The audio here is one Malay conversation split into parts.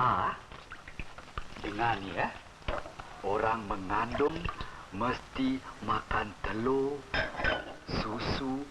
Pa, dengar ni ya. Orang mengandung mesti makan telur, susu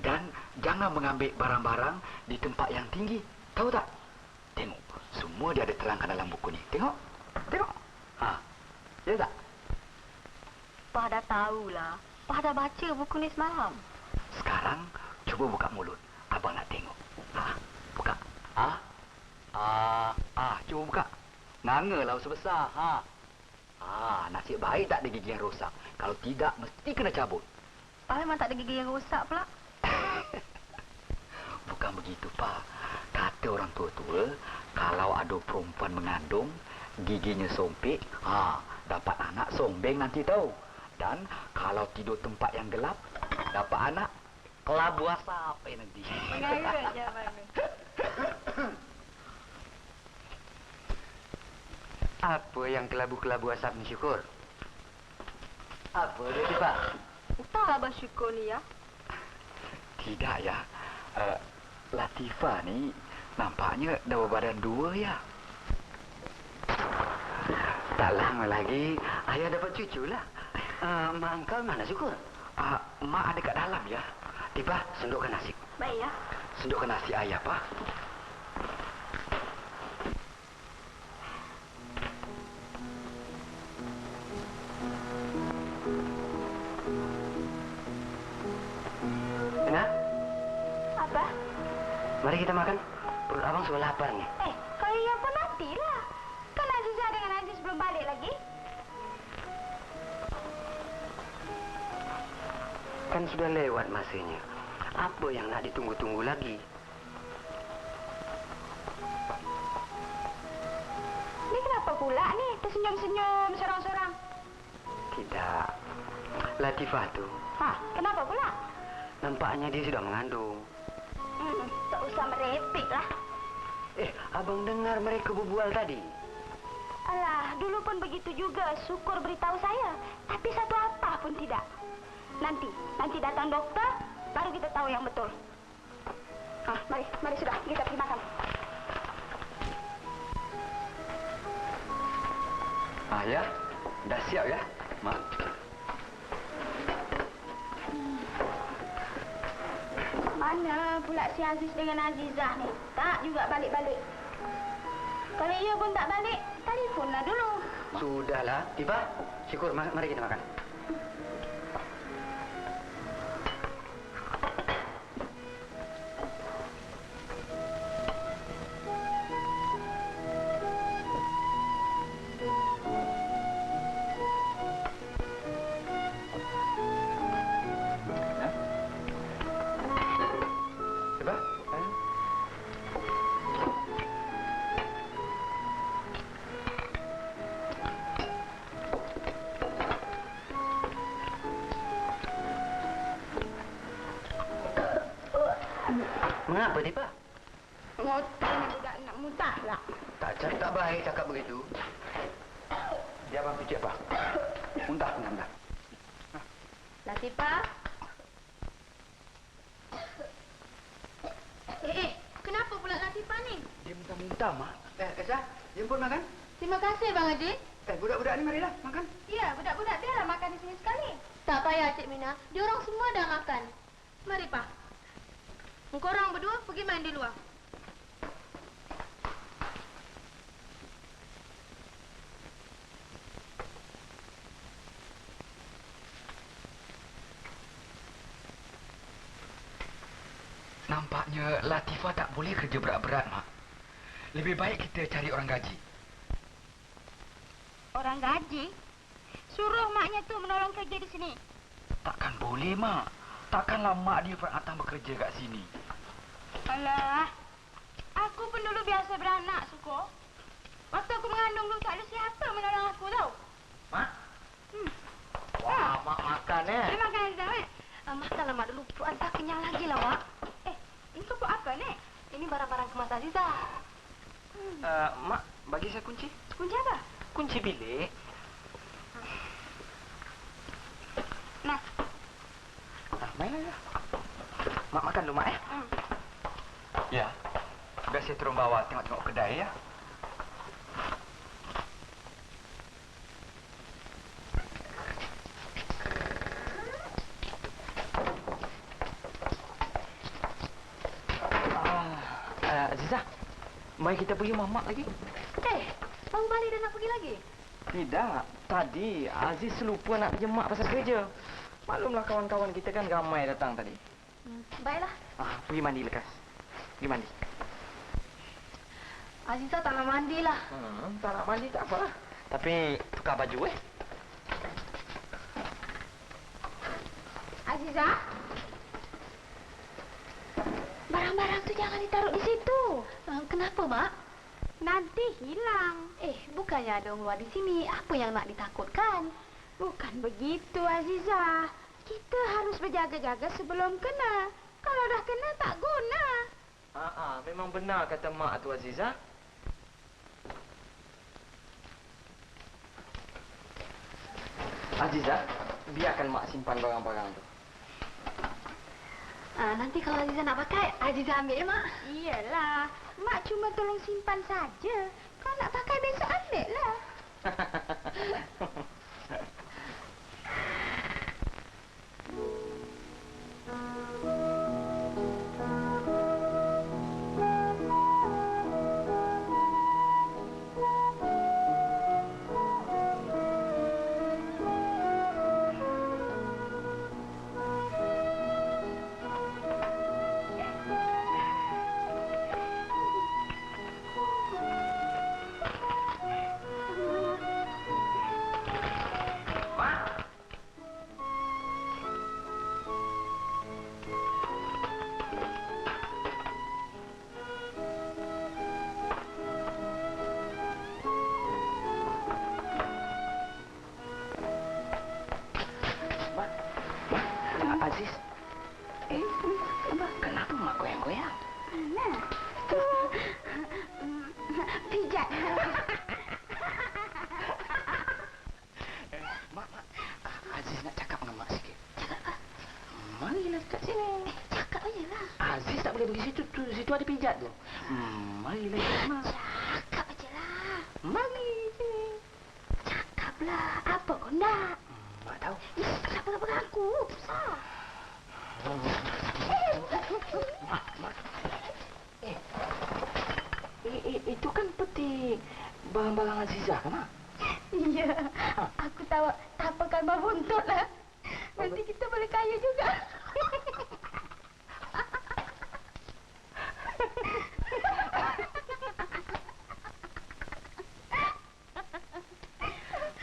dan jangan mengambil barang-barang di tempat yang tinggi. Tahu tak? Tengok, semua dia ada terangkan dalam buku ni. Tengok. Tengok. Ha. Ya tak? Pak dah tahulah. Pak dah baca buku ni semalam. Sekarang cuba buka mulut. Abang nak tengok. Ha, buka. Cuba buka. Nangalah sebesar. Nasib baik tak ada gigi yang rosak. Kalau tidak, mesti kena cabut. Pak memang tak ada gigi yang rosak pula. Bukan begitu, Pak. Kata orang tua-tua, kalau ada perempuan mengandung, giginya sompek, dapat anak sombeng nanti tahu. Dan kalau tidur tempat yang gelap, dapat anak kelabu asap nanti. Mengarut je abang. Apa yang kelabu-kelabu asap ni, Syukur? Apa dia, Pak? Entahlah Abang Syukur ni ya. Tidak ya. Latifah ni nampaknya dah berbadan 2 ya. Tak lama lagi, ayah dapat cucu lah. Mak engkau mana, Syukur? Mak ada kat dalam ya. Tiba, sendukkan nasi. Baik ya. Sendukkan nasi ayah, Pak. Apa? Mari kita makan. Perut abang sudah lapar nih. Kalau iya pun nantilah. Kan Azizah dengan Aziz belum balik lagi. Kan sudah lewat masanya. Apa yang nak ditunggu-tunggu lagi? Ini kenapa pula nih tersenyum-senyum sorang-sorang? Tidak. Latifah tuh. Kenapa pula? Nampaknya dia sudah mengandung. Tak usah merepek lah. Abang dengar mereka berbual tadi. Alah, dulu pun begitu juga. Syukur beritahu saya. Tapi satu apa pun tidak. Nanti datang doktor, baru kita tahu yang betul. Mari sudah, kita pergi makan. Ya, dah siap ya, Mak. Mana pula si Aziz dengan Azizah ni? Tak juga balik-balik. Kalau ia pun tak balik, telefonlah dulu. Sudahlah, Tiba. Syukur, mari kita makan. Mengapa, Tiba? Ngotot ni budak nak muntah lah. Tak baik cakap begitu. Dia abang fikir apa? Muntah. Latifah? Kenapa pula Latifah ni? Dia muntah-muntah, Mak. Esa, jemput makan. Terima kasih Bang Haji. Budak-budak ni marilah makan. Ya, budak-budak biarlah makan di sini sekali. Tak payah Cik Mina, diorang semua dah makan. Mari Pak. Korang berdua pergi main di luar. Nampaknya Latifah tak boleh kerja berat-berat, Mak. Lebih baik kita cari orang gaji. Orang gaji? Suruh maknya tu menolong kerja di sini. Takkan boleh, Mak. Takkanlah mak dia datang bekerja kat sini. Alah, aku pun dulu biasa beranak, Suko. Waktu aku mengandung dulu tak ada siapa menolong aku tau. Mak? Wah, Mak makan Dia makan Azizah, makanlah Mak dulu. Perut Azizah kenyang lagi lah, Mak. Ini kepuk apa, Nek? Ini barang-barang kemas Azizah. Mak, bagi saya kunci. Kunci apa? Kunci bilik. Nah. Mainlah ya. Mak makan dulu, Mak ya. Ya. Biar saya turun bawah tengok-tengok kedai ya. Mari kita pergi mamak lagi. Baru balik dah nak pergi lagi? Tidak. Tadi Aziz lupa nak pergi mak pasal kerja. Maklumlah kawan-kawan kita kan ramai datang tadi. Baiklah. Pergi mandi lekas. Pergi mandi. Aziza tak nak mandi lah. Tak nak mandi tak apalah. Tapi tukar baju Aziza? Barang-barang tu jangan ditaruh di situ. Kenapa, Mak? Nanti hilang. Bukannya ada orang luar di sini. Apa yang nak ditakutkan? Bukan begitu, Aziza. Kita harus berjaga-jaga sebelum kena. Kalau dah kena, tak guna. Memang benar kata mak tu Aziza. Aziza, biarkan mak simpan barang-barang tu. Nanti kalau Aziza nak pakai, Aziza ambil ya, Mak? Iyalah. Mak cuma tolong simpan saja. Kalau nak pakai besok ambil lah. Aziz, kenapa mak goyang-goyang? Mana? Pijat. Mak, Aziz nak cakap dengan mak sikit. Cakap apa? Marilah kat sini. Cakap aja lah. Aziz tak boleh pergi situ, situ ada pijat tu. Marilah kat mak. Cakap aja lah. Mari sini. Cakaplah. Apa kau nak? Mak tahu. Kenapa nak pegang aku? Susah. Itu kan peti barang-barang Azizah kan, Mak? Iya. Aku tahu tapakan bau buntut lah. Nanti kita boleh kaya juga.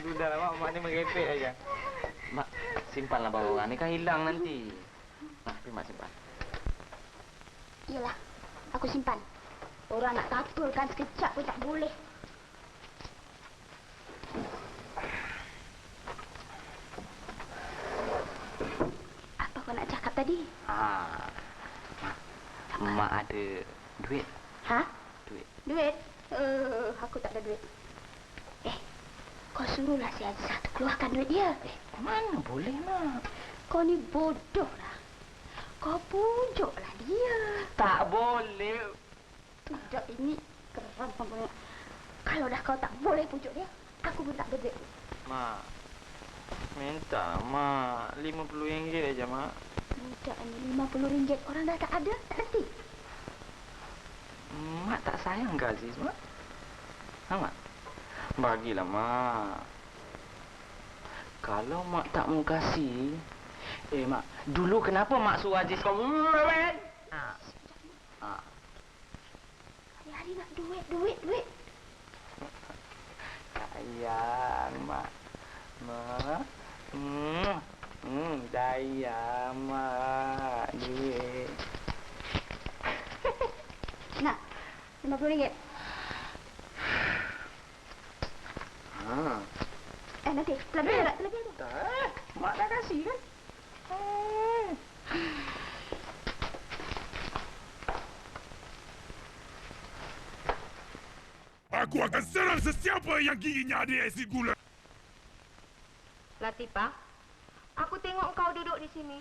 Sudahlah, Mak ni merepek aja. Mak, simpanlah barang ni kan hilang nanti. Pergi Mak simpan. Iyalah, aku simpan. Orang nak tapulkan sekejap pun tak boleh. Apa kau nak cakap tadi? Mak ada duit. Ha? Duit. Duit? Aku tak ada duit. Kau suruhlah si Azizah tu keluarkan duit dia. Mana boleh, Mak? Kau ni bodoh lah. Kau pujuklah dia. Tak boleh. Tidak, ini keram kamu. Kalau dah kau tak boleh pujuk dia, aku pun tak berduit. Mak, minta Mak RM50 aja, Mak. Tidak, ini RM50. Orang dah tak ada, tak nanti. Mak tak sayang ke Aziz, Mak? Mak? Bagilah, Mak. Kalau Mak tak mau kasih... Mak, dulu kenapa Mak suruh Aziz kau... Hari-hari nak duit. Sayang, Mak. Mak. Sayang, Mak. Duit. Nak, RM50. Nanti, lebih tak? Lebih tu. Tak, Mak dah kasih kan? Aku akan serang sesiapa yang giginya ada esi gula. Latifah, aku tengok kau duduk di sini.